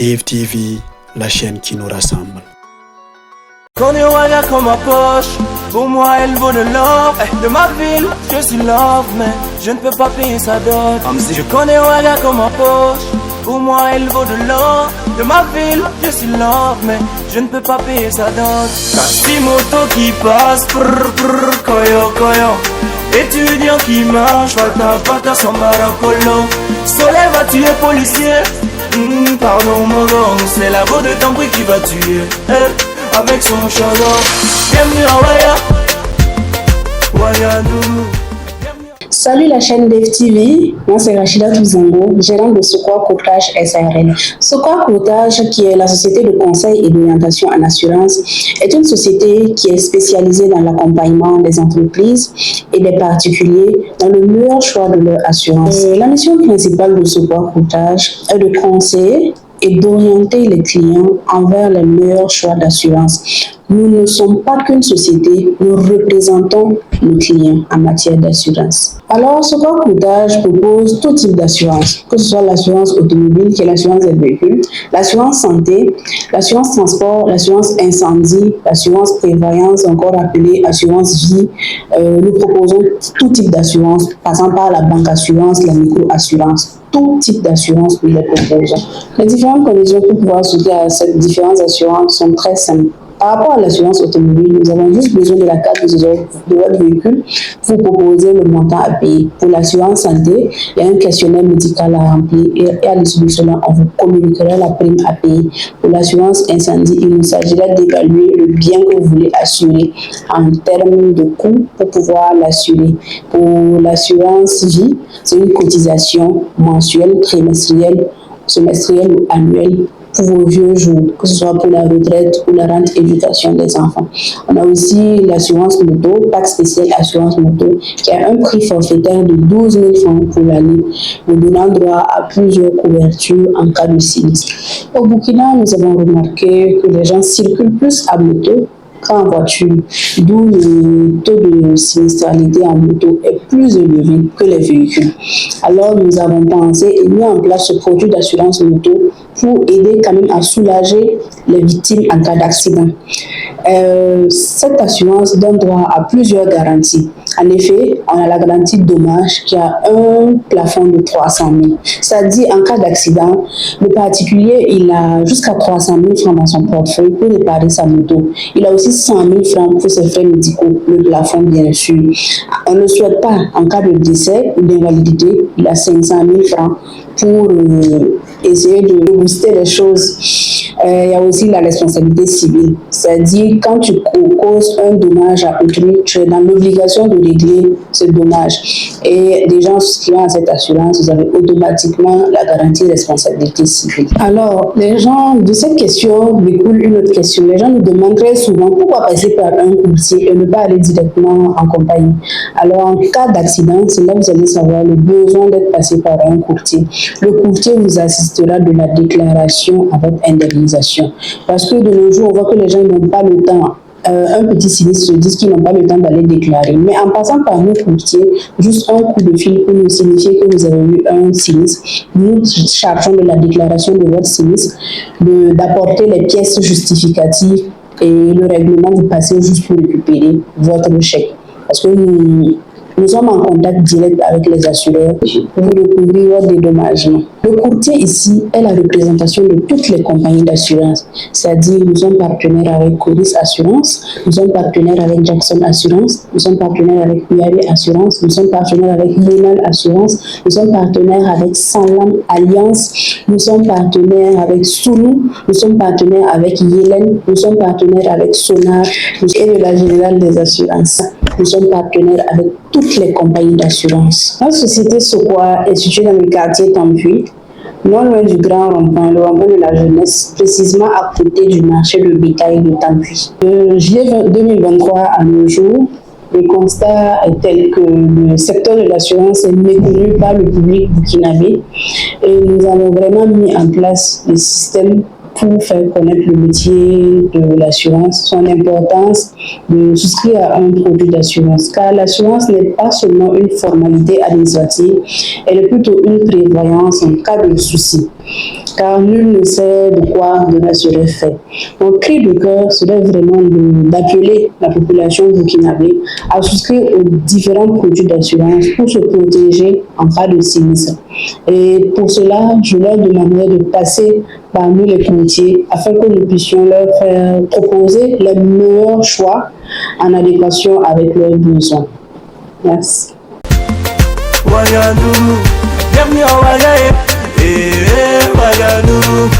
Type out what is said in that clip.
Dave TV, la chaîne qui nous rassemble. Connais Waga comme ma poche, pour moi elle vaut de l'or. De ma ville, je suis love, mais je ne peux pas payer sa dot. Je connais Waga comme ma poche, pour moi elle vaut de l'or. De ma ville, je suis love, mais je ne peux pas payer sa dot. Taxi moto qui passe, prrr, prrr, koyo koyo. Étudiant qui marche, fata fata sans maracolo. Soleil va tuer policier. Pardon mon gars, c'est la voix de ton bruit qui va tuer. Avec son chagrin. Bienvenue à Waya Doudou. Salut la chaîne Dave TV, moi c'est Rachida Touzango, gérante de Sokwa Courtage SARL. Sokwa Courtage, qui est la société de conseil et d'orientation en assurance, est une société qui est spécialisée dans l'accompagnement des entreprises et des particuliers dans le meilleur choix de leur assurance. La mission principale de Sokwa Courtage est de conseiller et d'orienter les clients envers les meilleurs choix d'assurance. Nous ne sommes pas qu'une société, nous représentons nos clients en matière d'assurance. Alors, Sokwa Courtage propose tout type d'assurance, que ce soit l'assurance automobile, qui est l'assurance des véhicules, l'assurance santé, l'assurance transport, l'assurance incendie, l'assurance prévoyance, encore appelée assurance vie. Nous proposons tout type d'assurance, passant par la banque assurance, la micro-assurance. Tout type d'assurance, nous les proposons. Les différentes conditions pour pouvoir souscrire à ces différentes assurances sont très simples. Par rapport à l'assurance automobile, nous avons juste besoin de la carte de votre véhicule pour proposer le montant à payer. Pour l'assurance santé, il y a un questionnaire médical à remplir et à l'issue de cela, on vous communiquera la prime à payer. Pour l'assurance incendie, il nous s'agira d'évaluer le bien que vous voulez assurer en termes de coût pour pouvoir l'assurer. Pour l'assurance vie, c'est une cotisation mensuelle, trimestrielle, semestrielle ou annuelle pour vos vieux jours, que ce soit pour la retraite ou la rente éducation des enfants. On a aussi l'assurance moto, pack spécial assurance moto, qui a un prix forfaitaire de 12 000 francs pour l'année, nous donnant droit à plusieurs couvertures en cas de sinistre. Au Burkina, nous avons remarqué que les gens circulent plus à moto qu'en voiture, d'où le taux de sinistralité en moto est plus élevé que les véhicules. Alors nous avons pensé et mis en place ce produit d'assurance moto pour aider quand même à soulager les victimes en cas d'accident. Cette assurance donne droit à plusieurs garanties. En effet, on a la garantie dommage qui a un plafond de 300 000. C'est-à-dire, en cas d'accident, le particulier, il a jusqu'à 300 000 francs dans son portefeuille pour réparer sa moto. Il a aussi 100 000 francs pour ses frais médicaux, le plafond bien sûr. On ne souhaite pas, en cas de décès ou d'invalidité, il a 500 000 francs pour essayer de booster les choses. Il y a aussi la responsabilité civile, c'est-à-dire quand tu causes un dommage à autrui, tu es dans l'obligation de régler ce dommage. Et des gens souscrivant à cette assurance, vous avez automatiquement la garantie de responsabilité civile. Alors, les gens, de cette question découle une autre question. Les gens nous demandent très souvent pourquoi passer par un courtier et ne pas aller directement en compagnie. Alors, en cas d'accident, c'est là que vous allez savoir le besoin d'être passé par un courtier. Le courtier vous assistera de la déclaration à votre indemnisation. Parce que de nos jours, on voit que les gens n'ont pas le temps. Un petit sinistre se disent qu'ils n'ont pas le temps d'aller déclarer. Mais en passant par nos courtiers, juste un coup de fil pour nous signifier que vous avez eu un sinistre, nous chargeons de la déclaration de votre sinistre, d'apporter les pièces justificatives et le règlement, vous passez juste pour récupérer votre chèque. Parce que nous sommes en contact direct avec les assureurs pour recouvrir votre dédommagement. Le courtier ici est la représentation de toutes les compagnies d'assurance. C'est-à-dire, nous sommes partenaires avec Coris Assurance, nous sommes partenaires avec Jackson Assurance, nous sommes partenaires avec UAV Assurance, nous sommes partenaires avec Monal Assurance, nous sommes partenaires avec Sanlam Alliance, nous sommes partenaires avec Sulu, nous sommes partenaires avec Yellen, nous sommes partenaires avec Sonar et de la Générale des Assurances. Nous sommes partenaires avec toutes les compagnies d'assurance. Notre société Sokwa est située dans le quartier Tampuy, non loin du grand rond-point, le rond-point de la jeunesse, précisément à côté du marché de bétail de Tampuy. De juillet 2023 à nos jours, le constat est tel que le secteur de l'assurance est méconnu par le public burkinabé et nous avons vraiment mis en place des systèmes pour faire connaître le métier de l'assurance, son importance de souscrire à un produit d'assurance. Car l'assurance n'est pas seulement une formalité administrative, elle est plutôt une prévoyance en cas de souci. Car nul ne sait de quoi demain serait fait. Mon cri de cœur serait vraiment d'appeler la population burkinabé à souscrire aux différents produits d'assurance pour se protéger en cas de sinistre. Et pour cela, je leur demanderai de passer parmi les courtiers afin que nous puissions leur faire proposer les meilleurs choix en adéquation avec leurs besoins. Merci. Bienvenue au Wagaye, Waganou.